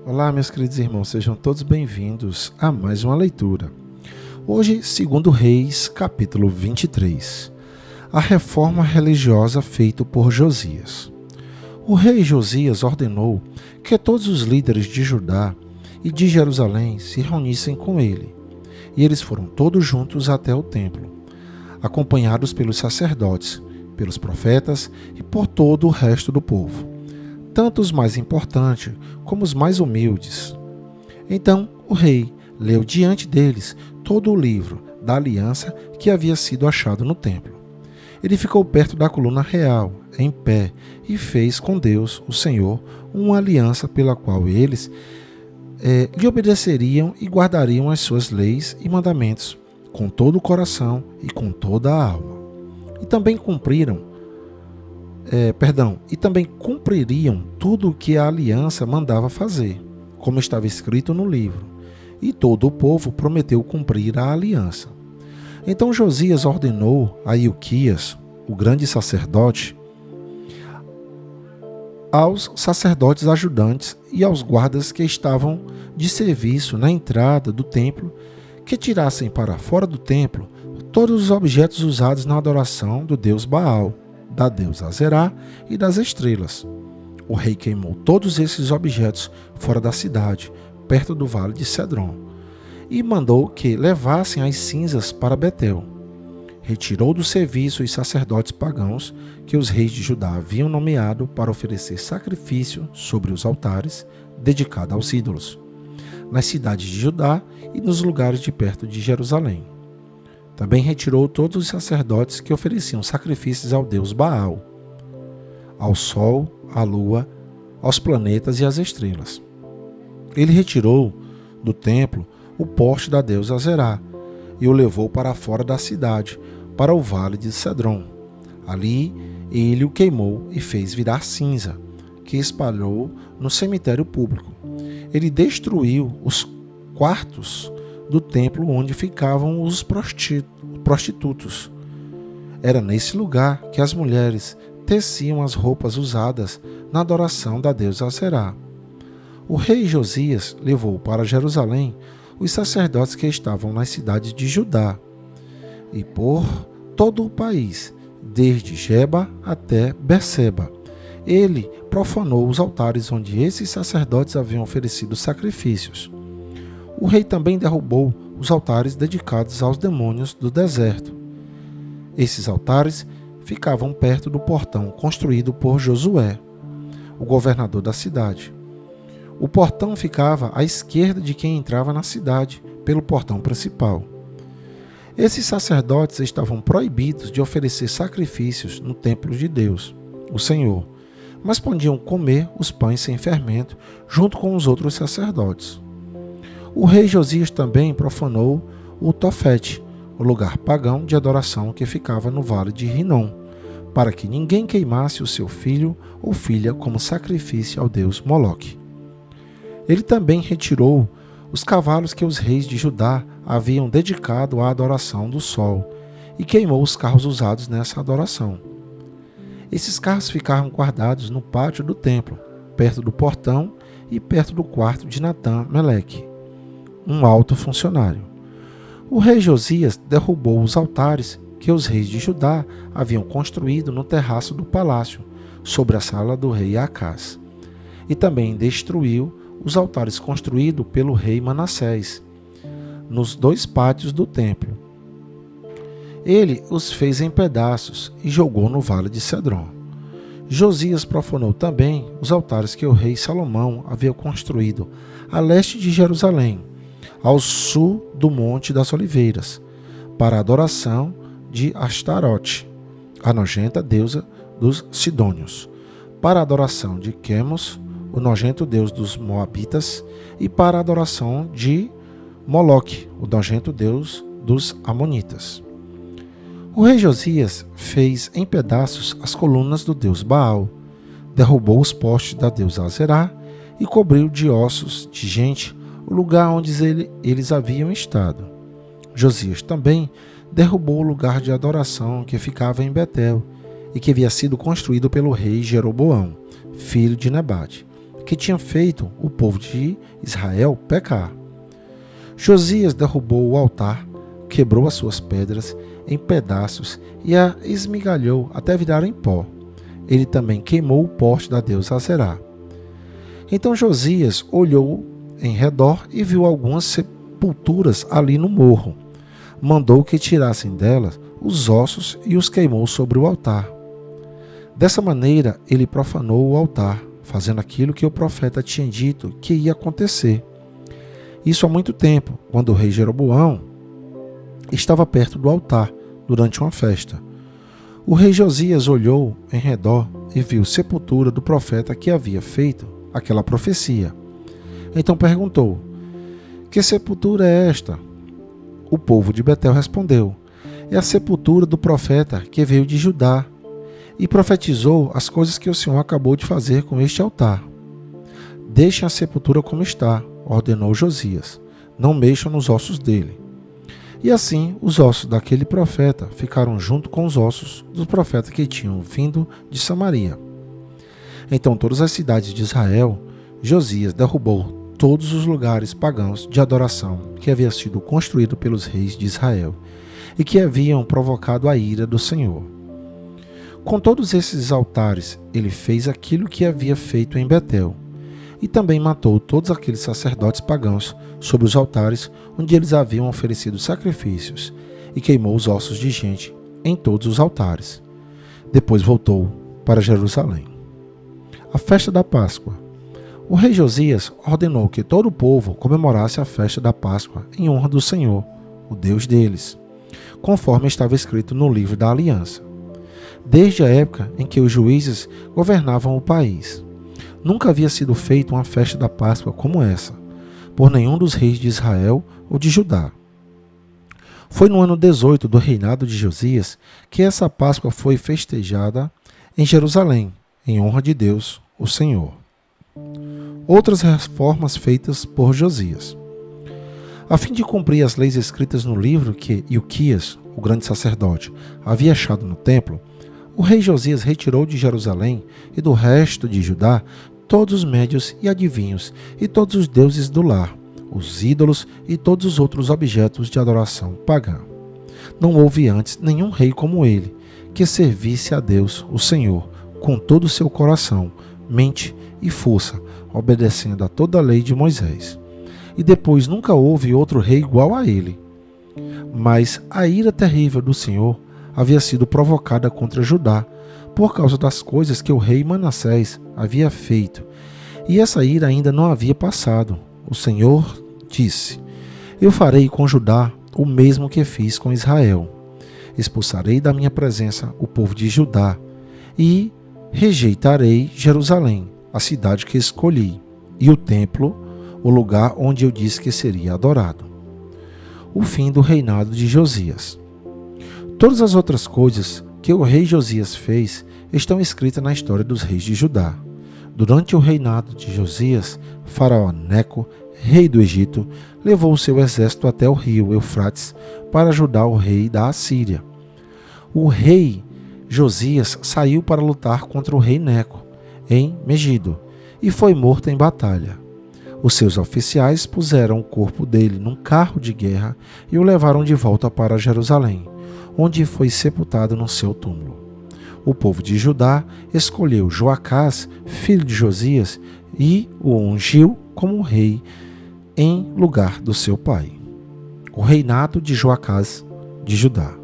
Olá, meus queridos irmãos, sejam todos bem-vindos a mais uma leitura. Hoje, 2 Reis, capítulo 23. A reforma religiosa feita por Josias. O rei Josias ordenou que todos os líderes de Judá e de Jerusalém se reunissem com ele, e eles foram todos juntos até o templo, acompanhados pelos sacerdotes, pelos profetas e por todo o resto do povo, tanto os mais importantes como os mais humildes. Então o rei leu diante deles todo o livro da aliança que havia sido achado no templo. Ele ficou perto da coluna real, em pé, e fez com Deus, o Senhor, uma aliança pela qual eles lhe obedeceriam e guardariam as suas leis e mandamentos com todo o coração e com toda a alma. E também cumpririam tudo o que a aliança mandava fazer, como estava escrito no livro, e todo o povo prometeu cumprir a aliança. Então Josias ordenou a Ilquias, o grande sacerdote, aos sacerdotes ajudantes e aos guardas que estavam de serviço na entrada do templo, que tirassem para fora do templo todos os objetos usados na adoração do deus Baal, da deusa Azerá e das estrelas. O rei queimou todos esses objetos fora da cidade, perto do vale de Cedron, e mandou que levassem as cinzas para Betel. Retirou do serviço os sacerdotes pagãos que os reis de Judá haviam nomeado para oferecer sacrifício sobre os altares dedicados aos ídolos, nas cidades de Judá e nos lugares de perto de Jerusalém. Também retirou todos os sacerdotes que ofereciam sacrifícios ao deus Baal, ao sol, à lua, aos planetas e às estrelas. Ele retirou do templo o poste da deusa Azerá e o levou para fora da cidade, para o vale de Cedron. Ali ele o queimou e fez virar cinza, que espalhou no cemitério público. Ele destruiu os quartos do templo onde ficavam os prostitutos. Era nesse lugar que as mulheres teciam as roupas usadas na adoração da deusa Azerá. O rei Josias levou para Jerusalém os sacerdotes que estavam nas cidades de Judá e por todo o país, desde Geba até Berseba. Ele profanou os altares onde esses sacerdotes haviam oferecido sacrifícios. O rei também derrubou os altares dedicados aos demônios do deserto. Esses altares ficavam perto do portão construído por Josué, o governador da cidade. O portão ficava à esquerda de quem entrava na cidade, pelo portão principal. Esses sacerdotes estavam proibidos de oferecer sacrifícios no templo de Deus, o Senhor, mas podiam comer os pães sem fermento junto com os outros sacerdotes. O rei Josias também profanou o Tofete, o lugar pagão de adoração que ficava no vale de Rinom, para que ninguém queimasse o seu filho ou filha como sacrifício ao deus Moloque. Ele também retirou os cavalos que os reis de Judá haviam dedicado à adoração do sol e queimou os carros usados nessa adoração. Esses carros ficaram guardados no pátio do templo, perto do portão e perto do quarto de Natã-Meleque, um alto funcionário. O rei Josias derrubou os altares que os reis de Judá haviam construído no terraço do palácio, sobre a sala do rei Acás, e também destruiu os altares construídos pelo rei Manassés, nos 2 pátios do templo. Ele os fez em pedaços e jogou no vale de Cedron. Josias profanou também os altares que o rei Salomão havia construído a leste de Jerusalém, ao sul do Monte das Oliveiras, para a adoração de Astarote, a nojenta deusa dos Sidônios, para a adoração de Quemos, o nojento deus dos Moabitas, e para a adoração de Moloque, o nojento deus dos Amonitas. O rei Josias fez em pedaços as colunas do deus Baal, derrubou os postes da deusa Azerá e cobriu de ossos de gente o lugar onde eles haviam estado. Josias também derrubou o lugar de adoração que ficava em Betel e que havia sido construído pelo rei Jeroboão, filho de Nebate, que tinha feito o povo de Israel pecar. Josias derrubou o altar, quebrou as suas pedras em pedaços e a esmigalhou até virar em pó. Ele também queimou o poste da deusa Aserá. Então Josias olhou em redor e viu algumas sepulturas ali no morro. Mandou que tirassem delas os ossos e os queimou sobre o altar. Dessa maneira ele profanou o altar, fazendo aquilo que o profeta tinha dito que ia acontecer. Isso há muito tempo, quando o rei Jeroboão estava perto do altar durante uma festa. O rei Josias olhou em redor e viu a sepultura do profeta que havia feito aquela profecia. Então perguntou: que sepultura é esta? O povo de Betel respondeu: é a sepultura do profeta que veio de Judá e profetizou as coisas que o Senhor acabou de fazer com este altar. Deixem a sepultura como está, ordenou Josias. Não mexam nos ossos dele. E assim os ossos daquele profeta ficaram junto com os ossos dos profetas que tinham vindo de Samaria. Então todas as cidades de Israel, Josias derrubou todos os lugares pagãos de adoração que havia sido construído pelos reis de Israel e que haviam provocado a ira do Senhor. Com todos esses altares, ele fez aquilo que havia feito em Betel, e também matou todos aqueles sacerdotes pagãos sobre os altares onde eles haviam oferecido sacrifícios, e queimou os ossos de gente em todos os altares. Depois voltou para Jerusalém. A festa da Páscoa. O rei Josias ordenou que todo o povo comemorasse a festa da Páscoa em honra do Senhor, o Deus deles, conforme estava escrito no livro da Aliança. Desde a época em que os juízes governavam o país, nunca havia sido feita uma festa da Páscoa como essa, por nenhum dos reis de Israel ou de Judá. Foi no ano 18 do reinado de Josias que essa Páscoa foi festejada em Jerusalém, em honra de Deus, o Senhor. Outras reformas feitas por Josias. A fim de cumprir as leis escritas no livro que Ilquias, o grande sacerdote, havia achado no templo, o rei Josias retirou de Jerusalém e do resto de Judá todos os médios e adivinhos e todos os deuses do lar, os ídolos e todos os outros objetos de adoração pagã. Não houve antes nenhum rei como ele, que servisse a Deus, o Senhor, com todo o seu coração, mente e força, obedecendo a toda a lei de Moisés. E depois nunca houve outro rei igual a ele. Mas a ira terrível do Senhor havia sido provocada contra Judá, por causa das coisas que o rei Manassés havia feito, e essa ira ainda não havia passado. O Senhor disse: eu farei com Judá o mesmo que fiz com Israel. Expulsarei da minha presença o povo de Judá, e rejeitarei Jerusalém, a cidade que escolhi, e o templo, o lugar onde eu disse que seria adorado. O fim do reinado de Josias. Todas as outras coisas que o rei Josias fez estão escritas na história dos reis de Judá. Durante o reinado de Josias, Faraó Neco, rei do Egito, levou o seu exército até o rio Eufrates para ajudar o rei da Assíria. O rei Josias saiu para lutar contra o rei Neco, em Megido, e foi morto em batalha. Os seus oficiais puseram o corpo dele num carro de guerra e o levaram de volta para Jerusalém, onde foi sepultado no seu túmulo. O povo de Judá escolheu Joacás, filho de Josias, e o ungiu como rei em lugar do seu pai. O reinado de Joacás de Judá.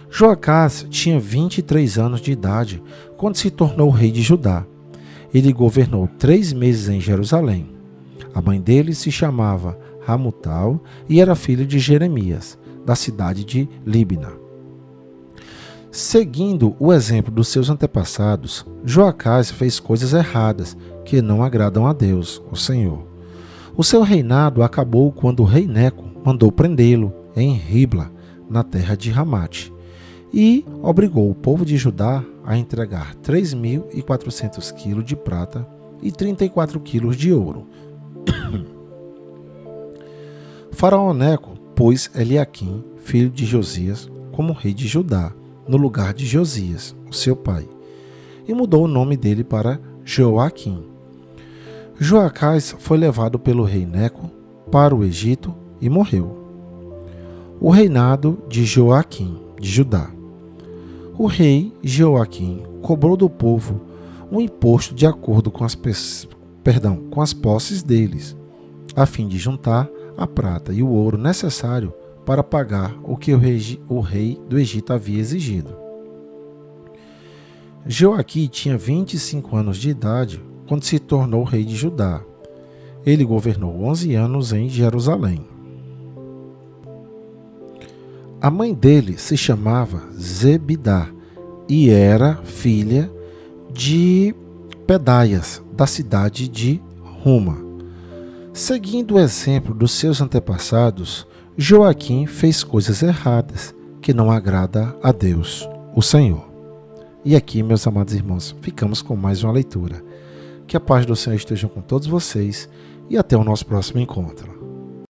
Joacás tinha 23 anos de idade quando se tornou rei de Judá. Ele governou 3 meses em Jerusalém. A mãe dele se chamava Hamutal e era filha de Jeremias, da cidade de Líbna. Seguindo o exemplo dos seus antepassados, Joacás fez coisas erradas que não agradam a Deus, o Senhor. O seu reinado acabou quando o rei Neco mandou prendê-lo em Ribla, na terra de Ramate, e obrigou o povo de Judá a entregar 3.400 quilos de prata e 34 quilos de ouro. Faraó Neco pôs Eliaquim, filho de Josias, como rei de Judá, no lugar de Josias, o seu pai, e mudou o nome dele para Joaquim. Joacás foi levado pelo rei Neco para o Egito e morreu. O reinado de Joaquim, de Judá. O rei Joaquim cobrou do povo um imposto de acordo com as posses deles, a fim de juntar a prata e o ouro necessário para pagar o que o rei do Egito havia exigido. Joaquim tinha 25 anos de idade quando se tornou rei de Judá. Ele governou 11 anos em Jerusalém. A mãe dele se chamava Zebidá e era filha de Pedaias, da cidade de Ruma. Seguindo o exemplo dos seus antepassados, Joaquim fez coisas erradas que não agrada a Deus, o Senhor. E aqui, meus amados irmãos, ficamos com mais uma leitura. Que a paz do Senhor esteja com todos vocês e até o nosso próximo encontro.